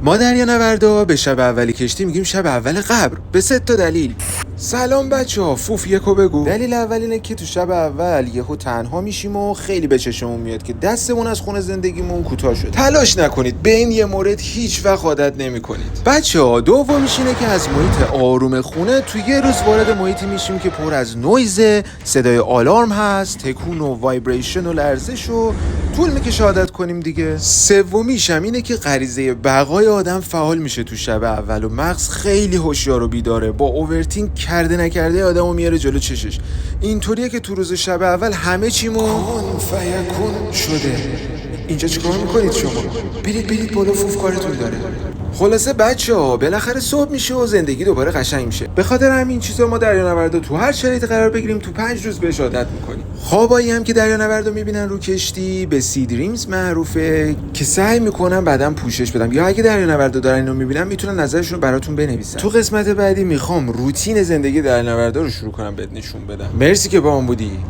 ما دریانوردا به شب اولی کشتی میگیم شب اول قبر به 3 دلیل. سلام بچه‌ها، فوف یکو بگو. دلیل اول اینه که تو شب اول یهو تنها میشیم و خیلی به چشمون میاد که دستمون از خونه زندگیمون کوتاه شد. تلاش نکنید، به این یه مورد هیچ وقت عادت نمی‌کنید. بچه‌ها دومیش اینه که از محیط آروم خونه تو یه روز وارد محیطی میشیم که پر از نویز، صدای آلارم هست، تکون و وایبریشن و لرزش و طول میکشه عادت کنیم دیگه. سومیش هم اینه که غریزه بقای آدم فعال میشه تو شب اول و مغز خیلی هوشیار و بیداره، با اوورتینک کرده نکرده آدمو میاره جلو چشش. اینطوریه که تو روز شب اول همه چیمون کن فیکون شده. اینجا چیکار میکنید شما؟ برید بالا، فوف کارتون داره. خلاصه بچه‌ها بالاخره صبح میشه و زندگی دوباره قشنگ میشه. به خاطر همین چیزا ما دریانوردا تو هر شرایطی قرار بگیریم تو 5 روز بهش عادت میکنیم. خوابایی هم که دریانوردا میبینن رو کشتی به سی دریمز معروفه که سعی میکنم بعداً پوشش بدم، یا اگه دریانوردا دارن اینو میبینن میتونن نظرشون رو براتون بنویسن. تو قسمت بعدی میخوام روتین زندگی دریانوردا رو شروع کنم بهت نشون بدم. مرسی که با من بودی.